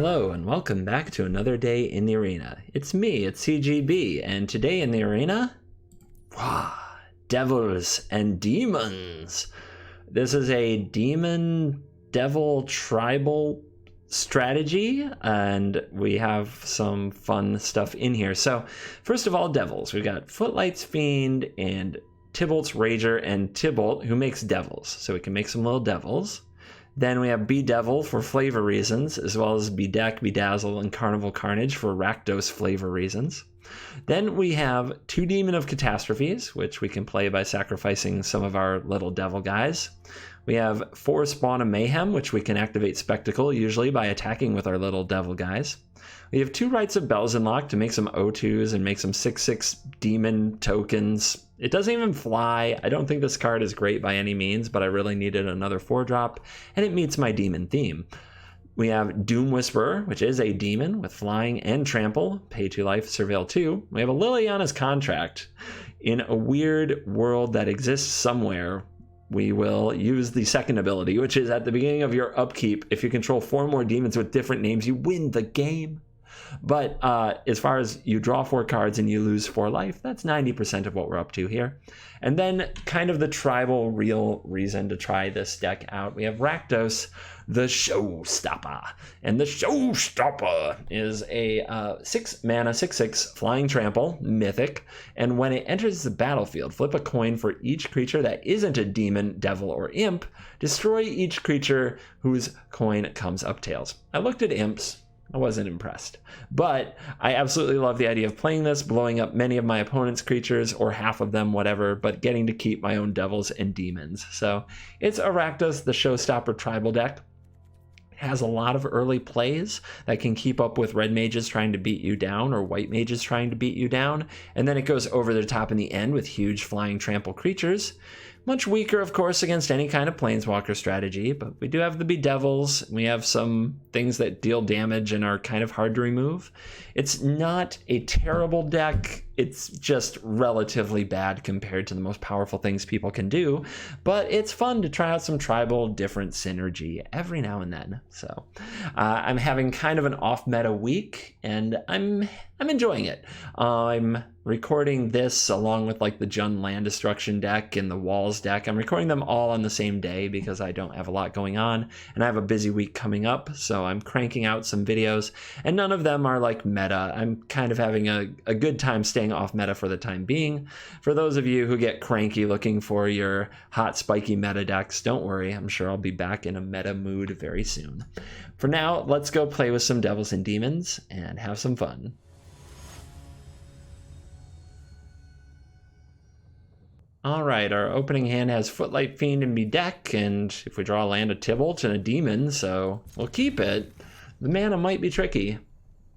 Hello and welcome back to another day in the arena. It's me, it's CGB, and today in the arena, devils and demons. This is a demon devil tribal strategy, and we have some fun stuff in here. So first of all, devils. We've got Footlight's Fiend and Tybalt's Rager and Tybalt, who makes devils. So we can make some little devils. Then we have Bedevil for flavor reasons, as well as Bedeck, Bedazzle, and Carnival Carnage for Rakdos flavor reasons. Then we have 2 Demon of Catastrophes, which we can play by sacrificing some of our little devil guys. We have 4 Spawn of Mayhem, which we can activate Spectacle, usually by attacking with our little devil guys. We have 2 Rites of Belzenlock to make some O2s and make some 6/6 demon tokens. It doesn't even fly. I don't think this card is great by any means, but I really needed another 4-drop, and it meets my demon theme. We have Doom Whisperer, which is a demon with flying and trample, pay 2 life, surveil 2. We have a Liliana's Contract. In a weird world that exists somewhere, we will use the second ability, which is at the beginning of your upkeep. If you control 4 more demons with different names, you win the game. But as far as you draw 4 cards and you lose 4 life, that's 90% of what we're up to here. And then kind of the tribal real reason to try this deck out, we have Rakdos, the Showstopper. And the Showstopper is a 6 mana, 6/6 flying trample, mythic. And when it enters the battlefield, flip a coin for each creature that isn't a demon, devil, or imp. Destroy each creature whose coin comes up tails. I looked at imps. I wasn't impressed, but I absolutely love the idea of playing this, blowing up many of my opponent's creatures, or half of them, whatever, but getting to keep my own devils and demons. So it's Rakdos, the Showstopper tribal deck. Has a lot of early plays that can keep up with red mages trying to beat you down or white mages trying to beat you down, and then it goes over the top in the end with huge flying trample creatures. Much weaker, of course, against any kind of planeswalker strategy, but we do have the Bedevils. We have some things that deal damage and are kind of hard to remove. It's not a terrible deck. It's just relatively bad compared to the most powerful things people can do, but it's fun to try out some tribal different synergy every now and then. So I'm having kind of an off-meta week, and I'm enjoying it. I'm recording this along with like the Jund Land Destruction deck and the Walls deck. I'm recording them all on the same day because I don't have a lot going on, and I have a busy week coming up, so I'm cranking out some videos, and none of them are like meta. I'm kind of having a good time staying off meta for the time being. For those of you who get cranky looking for your hot spiky meta decks, don't worry, I'm sure I'll be back in a meta mood very soon. For now, let's go play with some devils and demons and have some fun. All right, our opening hand has Footlight Fiend and Bedeck, and if we draw a land, a Tybalt and a demon, so we'll keep it. The mana might be tricky.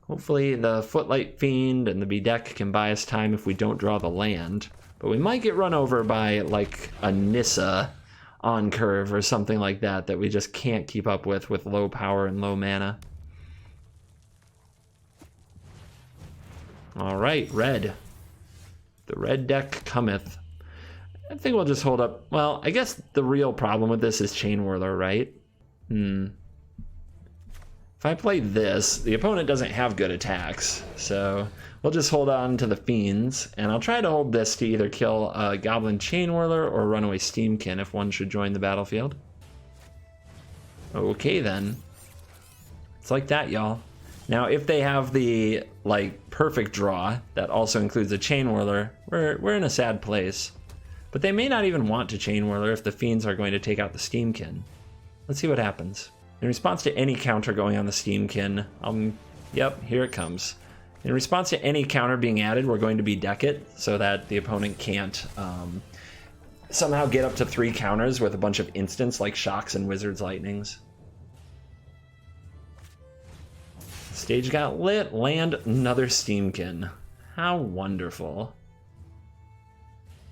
Hopefully the Footlight Fiend and the Bedeck can buy us time if we don't draw the land, but we might get run over by like a Nissa on curve or something like that we just can't keep up with low power and low mana. All right, red. The red deck cometh. I think we'll just hold up. Well, I guess the real problem with this is Chain Whirler, right? If I play this, the opponent doesn't have good attacks, so we'll just hold on to the Fiends, and I'll try to hold this to either kill a Goblin Chain Whirler or Runaway Steamkin if one should join the battlefield. Okay then. It's like that, y'all. Now, if they have the, like, perfect draw that also includes a Chain Whirler, we're in a sad place. But they may not even want to Chain Whirler if the Fiends are going to take out the Steamkin. Let's see what happens. In response to any counter going on the Steamkin, yep, here it comes. In response to any counter being added, we're going to Bedeck it so that the opponent can't somehow get up to 3 counters with a bunch of instants like Shocks and Wizard's Lightnings. Stage got lit, land another Steamkin. How wonderful.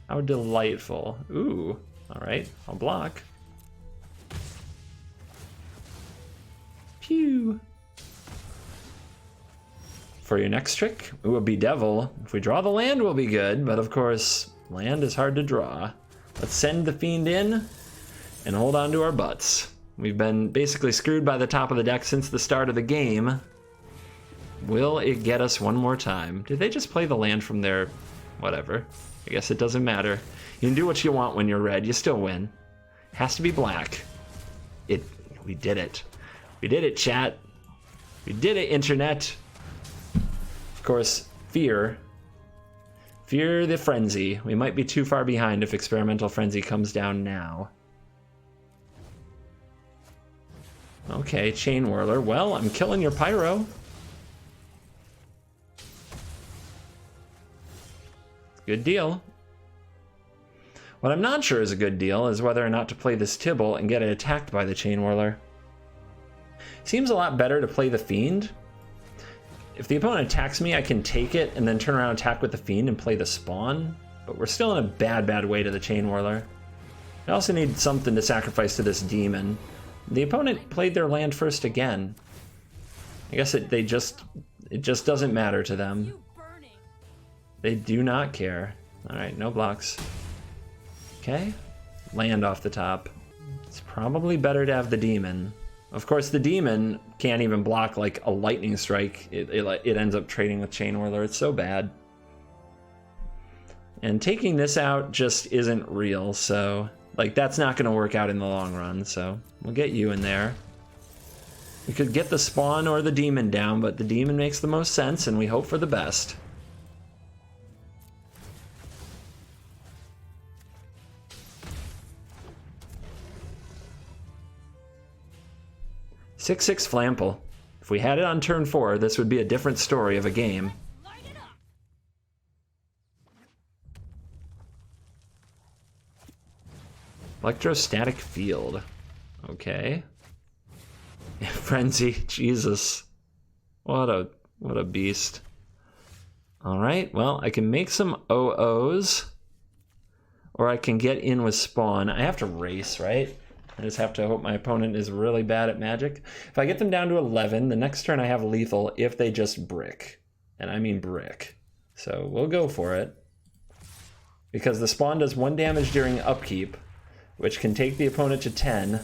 How delightful. Ooh, all right, I'll block. Pew. For your next trick, ooh, a Bedevil. If we draw the land, we'll be good, but of course, land is hard to draw. Let's send the Fiend in and hold on to our butts. We've been basically screwed by the top of the deck since the start of the game. Will it get us one more time? Did they just play the land from their... whatever. I guess it doesn't matter. You can do what you want when you're red. You still win. Has to be black. We did it. We did it, chat. We did it, internet. Of course, fear. Fear the frenzy. We might be too far behind if experimental frenzy comes down now. Okay, chain whirler. Well, I'm killing your pyro. Good deal. What I'm not sure is a good deal is whether or not to play this Tibble and get it attacked by the chain whirler. Seems a lot better to play the fiend. If the opponent attacks me, I can take it and then turn around and attack with the fiend and play the spawn. But we're still in a bad way to the chain whirler. I also need something to sacrifice to this demon. The opponent played their land first again. I guess it just doesn't matter to them. They do not care. All right, no blocks. Okay, land off the top. It's probably better to have the demon. Of course, the demon can't even block like a lightning strike. It ends up trading with chain whirler. It's so bad. And taking this out just isn't real, so like that's not going to work out in the long run. So we'll get you in there. We could get the spawn or the demon down, but the demon makes the most sense, and we hope for the best. Six Flample. If we had it on turn 4, this would be a different story of a game. Electrostatic field. Okay. Frenzy. Jesus. What a beast. Alright, well, I can make some OOs. Or I can get in with spawn. I have to race, right? I just have to hope my opponent is really bad at magic. If I get them down to 11, the next turn I have lethal if they just brick. And I mean brick. So we'll go for it. Because the spawn does 1 damage during upkeep, which can take the opponent to 10.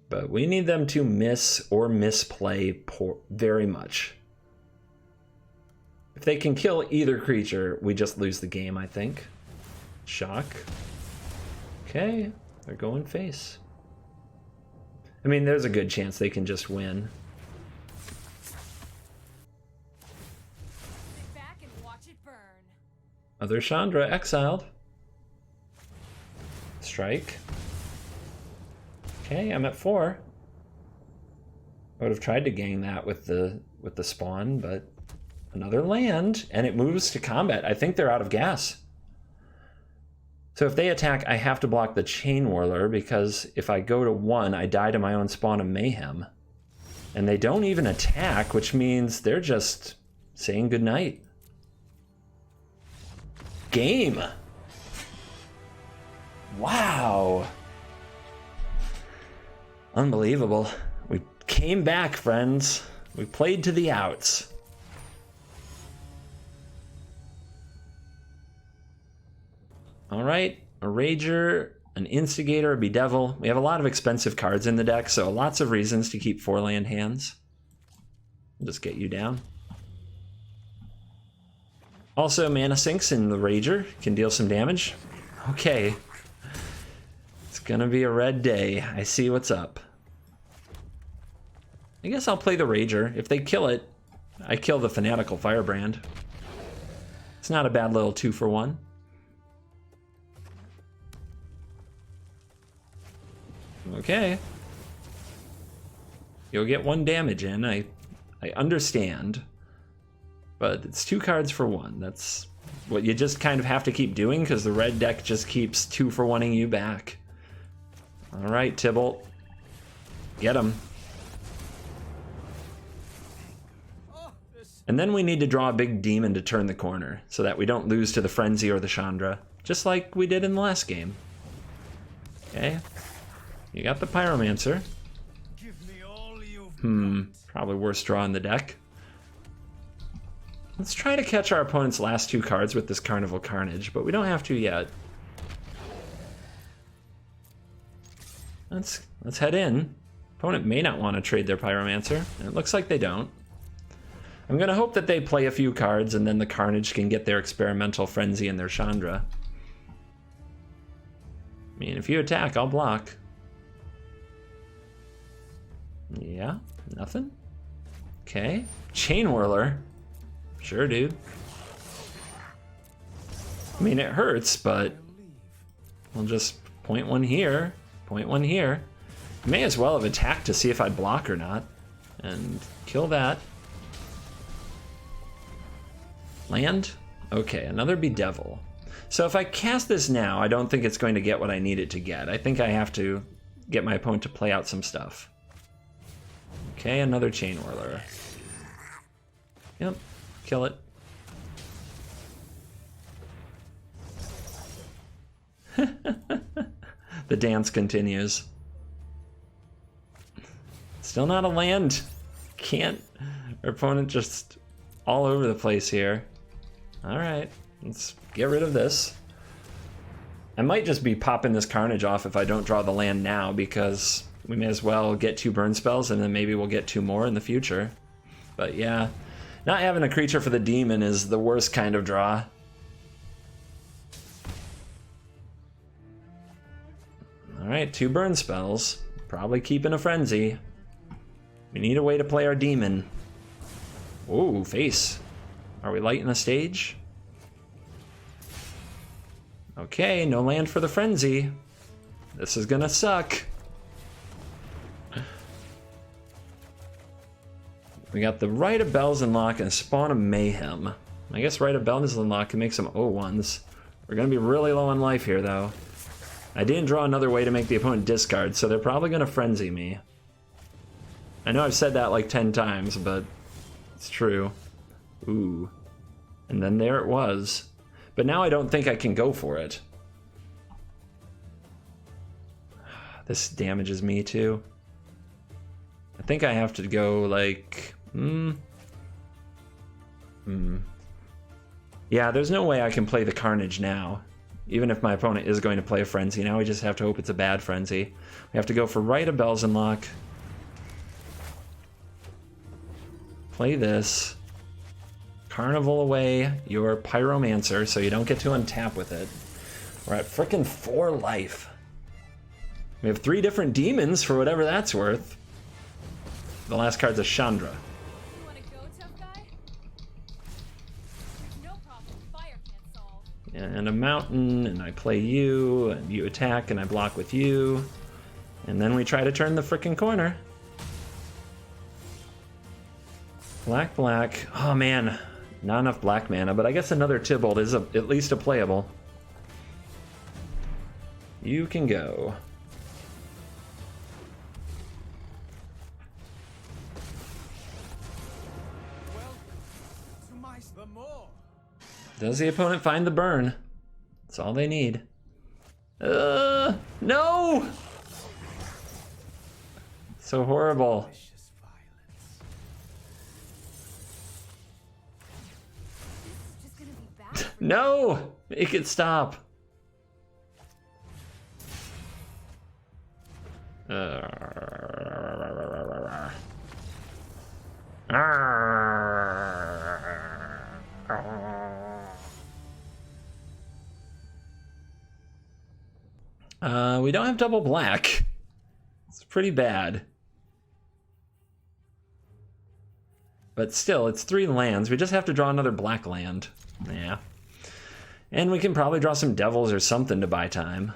But we need them to miss or misplay very much. If they can kill either creature, we just lose the game, I think. Shock. Okay, they're going face. I mean, there's a good chance they can just win. Sit back and watch it burn. Other Chandra exiled. Strike. Okay, I'm at 4. I would have tried to gang that with the spawn, but another land, and it moves to combat. I think they're out of gas. So if they attack, I have to block the chain whirler, because if I go to 1, I die to my own spawn of mayhem. And they don't even attack, which means they're just saying goodnight. Game! Wow! Unbelievable. We came back, friends. We played to the outs. All right, a Rager, an Instigator, a Bedevil. We have a lot of expensive cards in the deck, so lots of reasons to keep 4-land hands. I'll just get you down. Also, mana sinks in the Rager can deal some damage. Okay. It's gonna be a red day. I see what's up. I guess I'll play the Rager. If they kill it, I kill the Fanatical Firebrand. It's not a bad little 2-for-1. Okay. You'll get 1 damage in. I understand. But it's 2 cards for 1. That's what you just kind of have to keep doing, because the red deck just keeps 2-for-1ing you back. Alright, Tybalt. Get him. And then we need to draw a big demon to turn the corner, so that we don't lose to the Frenzy or the Chandra, just like we did in the last game. Okay. You got the Pyromancer. Probably worst draw in the deck. Let's try to catch our opponent's last 2 cards with this Carnival Carnage, but we don't have to yet. Let's head in. Opponent may not want to trade their Pyromancer, and it looks like they don't. I'm gonna hope that they play a few cards and then the Carnage can get their Experimental Frenzy and their Chandra. I mean, if you attack, I'll block. Yeah, nothing? Okay. Chain Whirler. Sure, dude. I mean, it hurts, but we'll just point 1 here, point 1 here. May as well have attacked to see if I'd block or not. And kill that. Land? Okay, another Bedevil. So if I cast this now, I don't think it's going to get what I need it to get. I think I have to get my opponent to play out some stuff. Okay, another Chain Whirler. Yep, kill it. The dance continues. Still not a land. Can't. Our opponent just all over the place here. All right, let's get rid of this. I might just be popping this Carnage off if I don't draw the land now, because we may as well get 2 burn spells and then maybe we'll get 2 more in the future. But yeah, not having a creature for the demon is the worst kind of draw. All right, 2 burn spells. Probably keeping a frenzy. We need a way to play our demon. Ooh, face. Are we lighting the stage? Okay, no land for the frenzy. This is gonna suck. We got the Rite of Bells Unlock and Spawn of Mayhem. I guess Rite of Bells Unlock can make some O1s. We're gonna be really low on life here, though. I didn't draw another way to make the opponent discard, so they're probably gonna frenzy me. I know I've said that like 10 times, but it's true. Ooh. And then there it was. But now I don't think I can go for it. This damages me too. I think I have to go like... Yeah, there's no way I can play the Carnage now. Even if my opponent is going to play a Frenzy. Now we just have to hope it's a bad Frenzy. We have to go for Rite of Bells Unlock. Play this. Carnival away your Pyromancer so you don't get to untap with it. We're at frickin' 4 life. We have 3 different demons for whatever that's worth. The last card's a Chandra. You wanna go, tough guy? No problem. Fire can't solve. And a mountain, and I play you, and you attack, and I block with you. And then we try to turn the frickin' corner. Black, black. Oh man, not enough black mana, but I guess another Tybalt is at least a playable. You can go. Does the opponent find the burn? That's all they need. No! So horrible. No! Make it stop. We don't have double black. It's pretty bad. But still, it's 3 lands. We just have to draw another black land. Yeah. And we can probably draw some devils or something to buy time.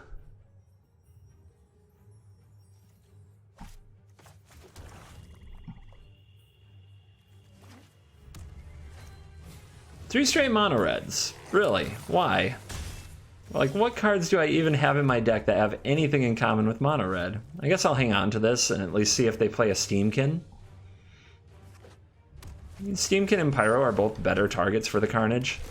Three straight mono reds. Really? Why? Like, what cards do I even have in my deck that have anything in common with mono red? I guess I'll hang on to this and at least see if they play a Steamkin. Steamkin and Pyro are both better targets for the Carnage.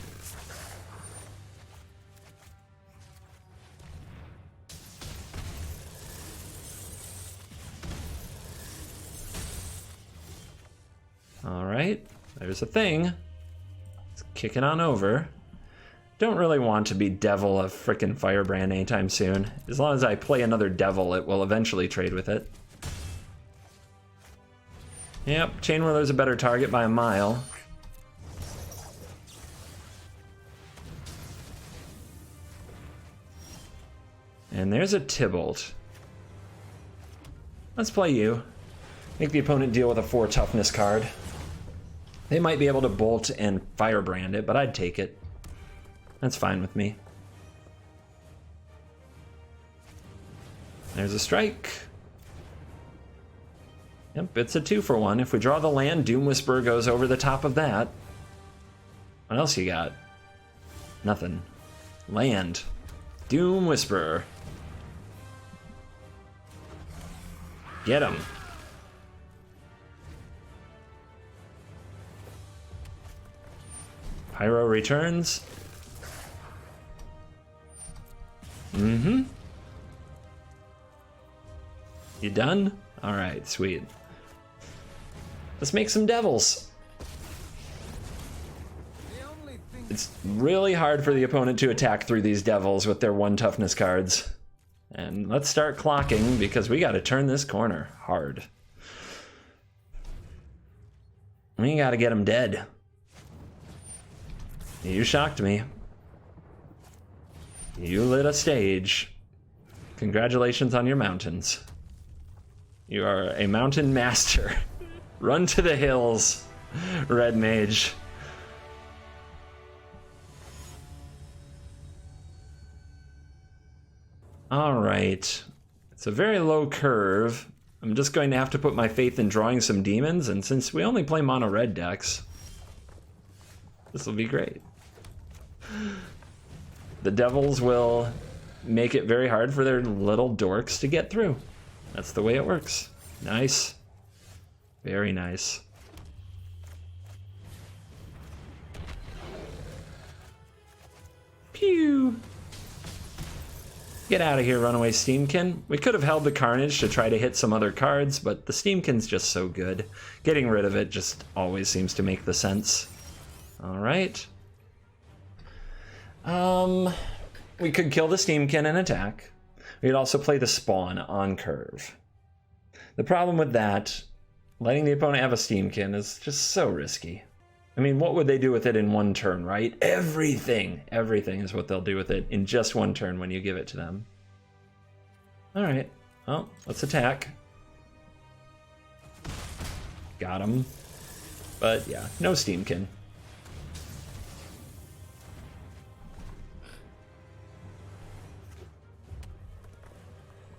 Alright, there's a thing. Let's kick it on over. Don't really want to be Devil a frickin' Firebrand anytime soon. As long as I play another Devil, it will eventually trade with it. Yep, Chain Whirler's a better target by a mile. And there's a Tybalt. Let's play you. Make the opponent deal with a 4 toughness card. They might be able to bolt and Firebrand it, but I'd take it. That's fine with me. There's a strike. Yep, it's a 2-for-1. If we draw the land, Doom Whisperer goes over the top of that. What else you got? Nothing. Land. Doom Whisperer. Get him. Pyro returns. Mm-hmm. You done? Alright, sweet. Let's make some devils. It's really hard for the opponent to attack through these devils with their 1 toughness cards. And let's start clocking because we gotta turn this corner hard. We gotta get them dead. You shocked me. You lit a stage. Congratulations on your mountains. You are a mountain master. Run to the hills, Red Mage. Alright. It's a very low curve. I'm just going to have to put my faith in drawing some demons, and since we only play mono red decks, this will be great. The devils will make it very hard for their little dorks to get through. That's the way it works. Nice. Very nice. Pew! Get out of here, Runaway Steamkin. We could have held the Carnage to try to hit some other cards, but the Steamkin's just so good. Getting rid of it just always seems to make the sense. Alright. We could kill the Steamkin and attack. We could also play the Spawn on curve. The problem with that, letting the opponent have a Steamkin is just so risky. I mean, what would they do with it in 1 turn, right? Everything! Everything is what they'll do with it in just 1 turn when you give it to them. Alright, well, let's attack. Got him. But yeah, no Steamkin.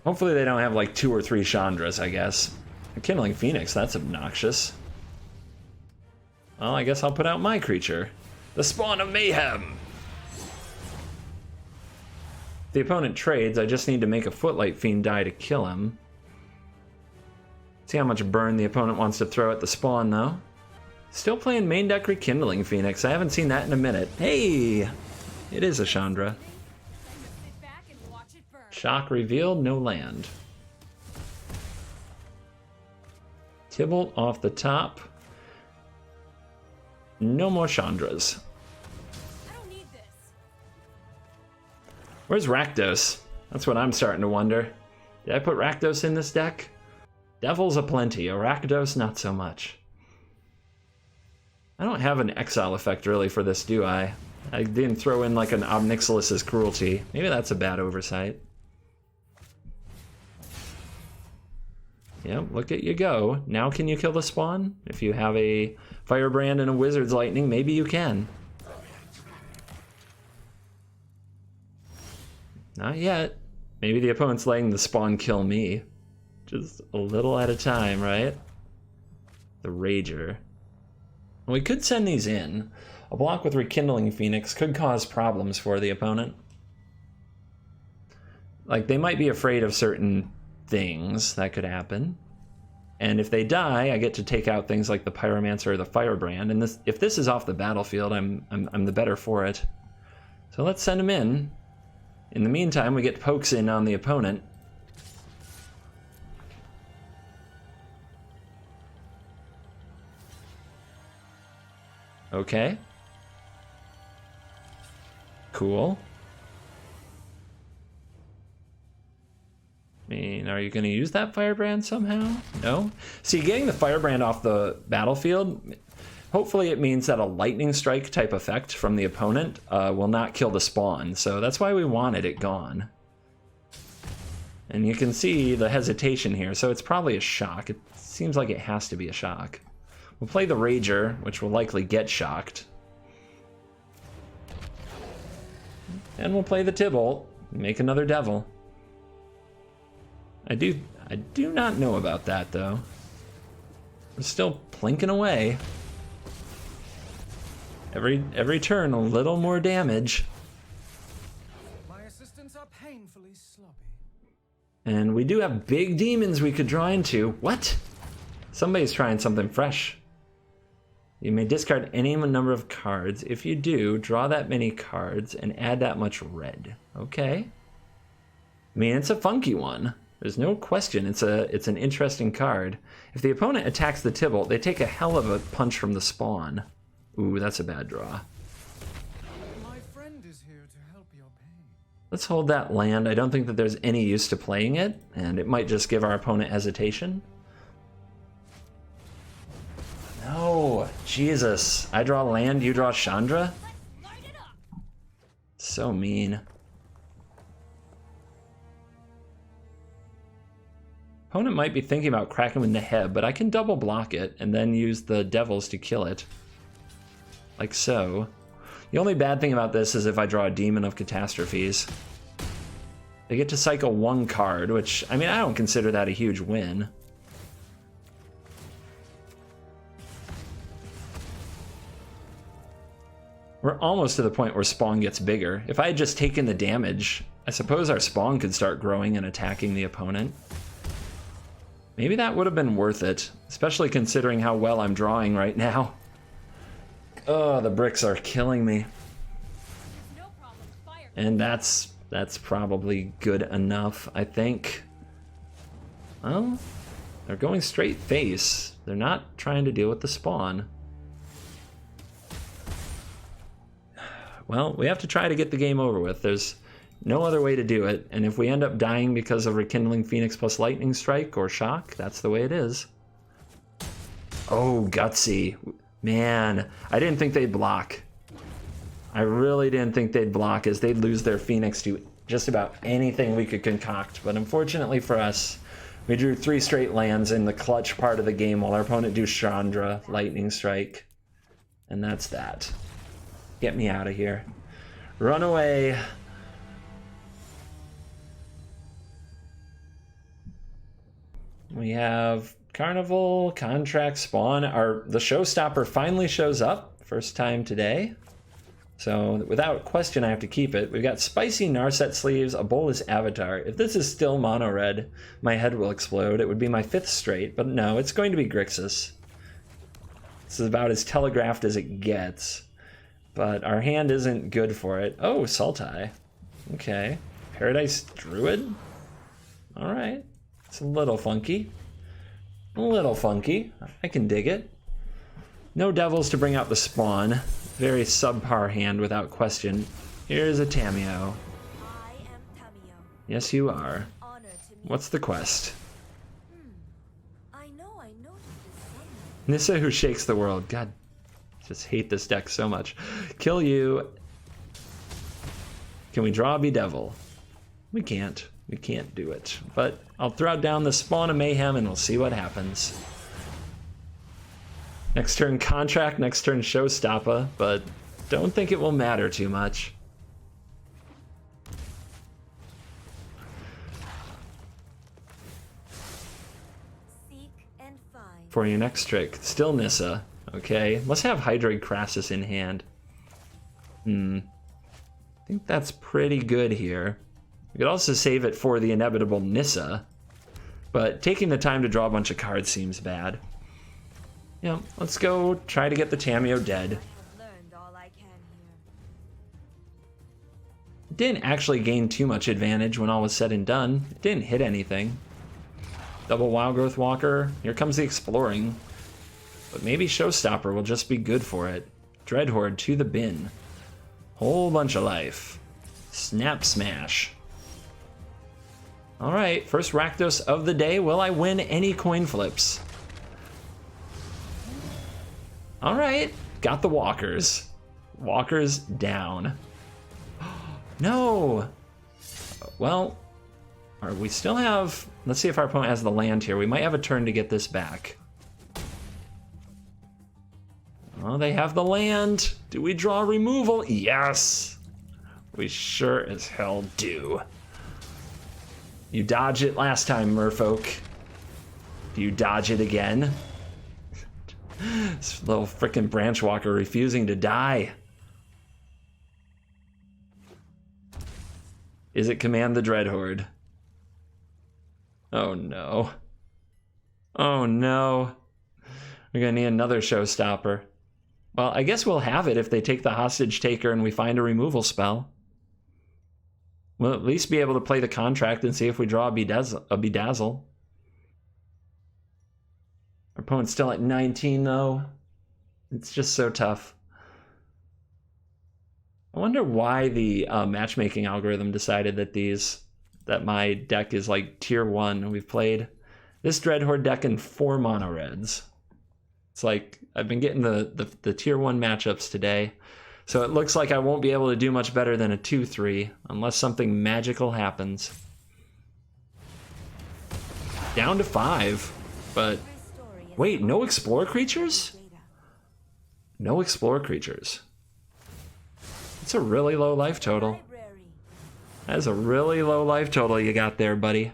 Hopefully they don't have like 2 or 3 Chandras, I guess. A Kindling Phoenix, that's obnoxious. Well, I guess I'll put out my creature. The Spawn of Mayhem! If the opponent trades, I just need to make a Footlight Fiend die to kill him. See how much burn the opponent wants to throw at the Spawn, though. Still playing main deck Rekindling Phoenix. I haven't seen that in a minute. Hey! It is a Chandra. Shock revealed, no land. Tybalt off the top. No more Chandras. I don't need this. Where's Rakdos? That's what I'm starting to wonder. Did I put Rakdos in this deck? Devil's aplenty, a Rakdos not so much. I don't have an exile effect really for this, do I? I didn't throw in like an Obnixilus's Cruelty. Maybe that's a bad oversight. Yep, look at you go. Now can you kill the Spawn? If you have a Firebrand and a Wizard's Lightning, maybe you can. Not yet. Maybe the opponent's letting the Spawn kill me. Just a little at a time, right? The Rager. We could send these in. A block with Rekindling Phoenix could cause problems for the opponent. Like, they might be afraid of certain things that could happen. And if they die, I get to take out things like the Pyromancer or the Firebrand. And this, if this is off the battlefield, I'm the better for it. So let's send them in. In the meantime, we get pokes in on the opponent. Okay. Cool. I mean, are you going to use that firebrand somehow? No? See, getting the firebrand off the battlefield, hopefully it means that a lightning strike type effect from the opponent will not kill the spawn. So that's why we wanted it gone. And you can see the hesitation here, so it's probably a shock. It seems like it has to be a shock. We'll play the Rager, which will likely get shocked. And we'll play the Tybalt, make another devil. I do not know about that, though. We're still plinking away. Every turn, a little more damage. My assistants are painfully sloppy. And we do have big demons we could draw into. What? Somebody's trying something fresh. You may discard any number of cards. If you do, draw that many cards and add that much red. Okay. I mean, it's a funky one. There's no question it's an interesting card. If the opponent attacks the Tybalt, they take a hell of a punch from the spawn. Ooh, that's a bad draw. My friend is here to help your pain. Let's hold that land. I don't think that there's any use to playing it, and it might just give our opponent hesitation. No, Jesus. I draw land, you draw Chandra? Light it up. So mean. Opponent might be thinking about cracking with Neheb, but I can double block it and then use the devils to kill it. Like so. The only bad thing about this is if I draw a Demon of Catastrophes. They get to cycle one card, which, I mean, I don't consider that a huge win. We're almost to the point where Spawn gets bigger. If I had just taken the damage, I suppose our Spawn could start growing and attacking the opponent. Maybe that would have been worth it, especially considering how well I'm drawing right now. Oh, the bricks are killing me. No problem. Fire. And that's probably good enough, I think. Well, they're going straight face. They're not trying to deal with the spawn. Well, we have to try to get the game over with. There's no other way to do it, and if we end up dying because of Rekindling Phoenix plus Lightning Strike or Shock, that's the way it is. Oh, gutsy. Man, I didn't think they'd block. I really didn't think they'd block, as they'd lose their Phoenix to just about anything we could concoct, but unfortunately for us, we drew 3 straight lands in the clutch part of the game while our opponent drew Chandra, Lightning Strike, and that's that. Get me out of here. Run away. We have Carnival, Contract, Spawn. The Showstopper finally shows up. First time today. So without question, I have to keep it. We've got Spicy Narset Sleeves, a Bolus Avatar. If this is still mono red, my head will explode. It would be my 5th straight, but no, it's going to be Grixis. This is about as telegraphed as it gets. But our hand isn't good for it. Oh, Sultai. Okay. Paradise Druid? Alright. It's a little funky. A little funky. I can dig it. No devils to bring out the spawn. Very subpar hand without question. Here's a Tameo. I am Tamio. Yes, you are. Honor to me. What's the quest? I noticed this somewhere. Nissa who shakes the world. God, I just hate this deck so much. Kill you. Can we draw a Bedevil? We can't. We can't do it. But I'll throw down the Spawn of Mayhem and we'll see what happens. Next turn Contract, next turn Showstopper, but don't think it will matter too much. Seek and find. For your next trick, still Nissa. Okay, let's have Hydroid Crassus in hand. I think that's pretty good here. We could also save it for the inevitable Nissa, but taking the time to draw a bunch of cards seems bad. Yeah, let's go try to get the Tameo dead. I have learned all I can here. Didn't actually gain too much advantage when all was said and done. It didn't hit anything. Double Wildgrowth Walker. Here comes the Exploring. But maybe Showstopper will just be good for it. Dreadhorde to the bin. Whole bunch of life. Snap smash. All right, first Rakdos of the day. Will I win any coin flips? All right, got the walkers. Walkers down. No. Well, we still have, let's see if our opponent has the land here. We might have a turn to get this back. Oh, they have the land. Do we draw removal? Yes. We sure as hell do. You dodged it last time, merfolk. Do you dodge it again? This little frickin' branch walker refusing to die. Is it Command the Dreadhorde? Oh no. Oh no. We're gonna need another showstopper. Well, I guess we'll have it if they take the hostage taker and we find a removal spell. We'll at least be able to play the contract and see if we draw a bedazzle. Our opponent's still at 19 though. It's just so tough. I wonder why the matchmaking algorithm decided that my deck is like tier 1. We've played this Dreadhorde deck in 4 mono reds. It's like I've been getting the tier 1 matchups today. So it looks like I won't be able to do much better than a 2-3 unless something magical happens. Down to 5, but wait, no Explorer creatures? No Explorer creatures. It's a really low life total. That is a really low life total you got there, buddy.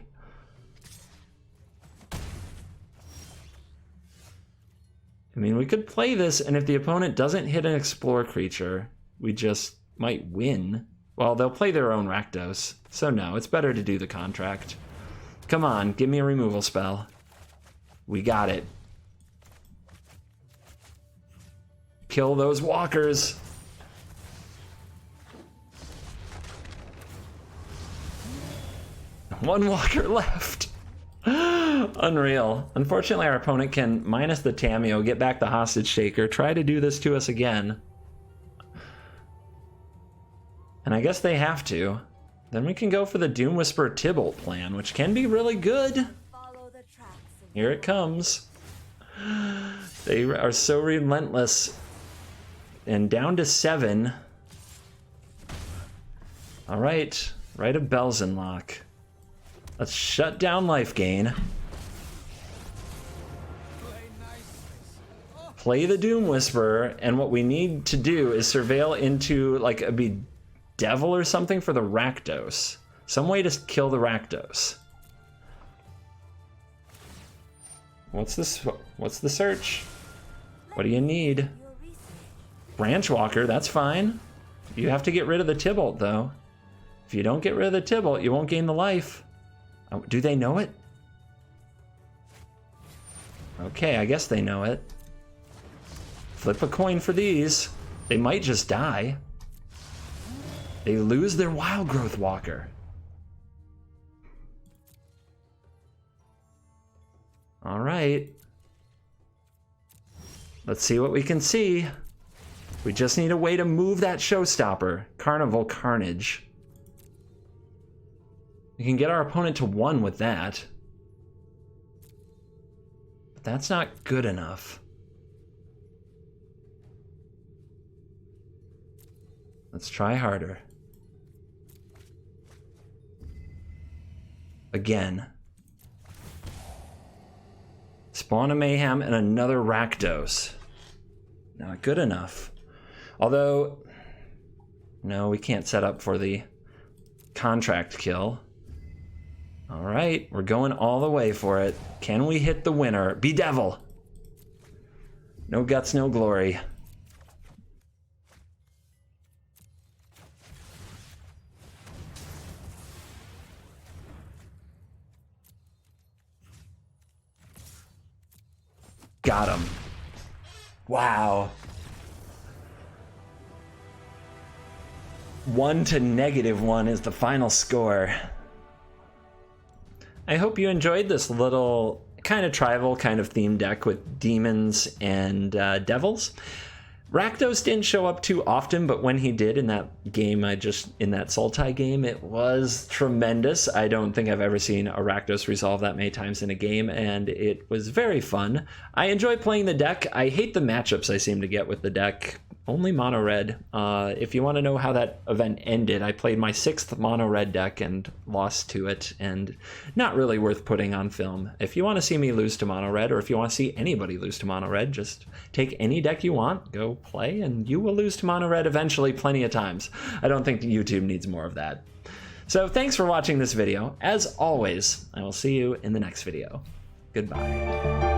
I mean, we could play this, and if the opponent doesn't hit an Explorer creature, we just might win. Well, they'll play their own Rakdos, so no, it's better to do the contract. Come on, give me a removal spell. We got it. Kill those walkers. One walker left. Unreal. Unfortunately, our opponent can minus the Tameo, get back the hostage taker, try to do this to us again. And I guess they have to. Then we can go for the Doom Whisperer Tybalt plan, which can be really good. Here it comes. They are so relentless. And down to 7. All right, Rite of Belzenlock. Let's shut down life gain. Play the Doom Whisperer, and what we need to do is surveil into like a devil or something for the Rakdos. Some way to kill the Rakdos. What's this? What's the search? What do you need? Branch Walker, that's fine. You have to get rid of the Tybalt though. If you don't get rid of the Tybalt, you won't gain the life. Oh, do they know it? Okay, I guess they know it. Flip a coin for these. They might just die. They lose their Wild Growth Walker. All right. Let's see what we can see. We just need a way to move that showstopper. Carnival Carnage. We can get our opponent to 1 with that. But that's not good enough. Let's try harder. Again. Spawn a Mayhem and another Rakdos. Not good enough. Although, no, we can't set up for the contract kill. All right, we're going all the way for it. Can we hit the winner? Bedevil. No guts, no glory. Got him. Wow. 1 to -1 is the final score. I hope you enjoyed this little kind of tribal kind of themed deck with demons and devils. Rakdos didn't show up too often, but when he did in that game, in that Sultai game, it was tremendous. I don't think I've ever seen a Rakdos resolve that many times in a game, and it was very fun. I enjoy playing the deck. I hate the matchups I seem to get with the deck. Only mono red. If you want to know how that event ended, I played my 6th mono red deck and lost to it, and not really worth putting on film. If you want to see me lose to mono red, or if you want to see anybody lose to mono red, just take any deck you want, go play, and you will lose to mono red eventually plenty of times. I don't think YouTube needs more of that. So thanks for watching this video. As always, I will see you in the next video. Goodbye.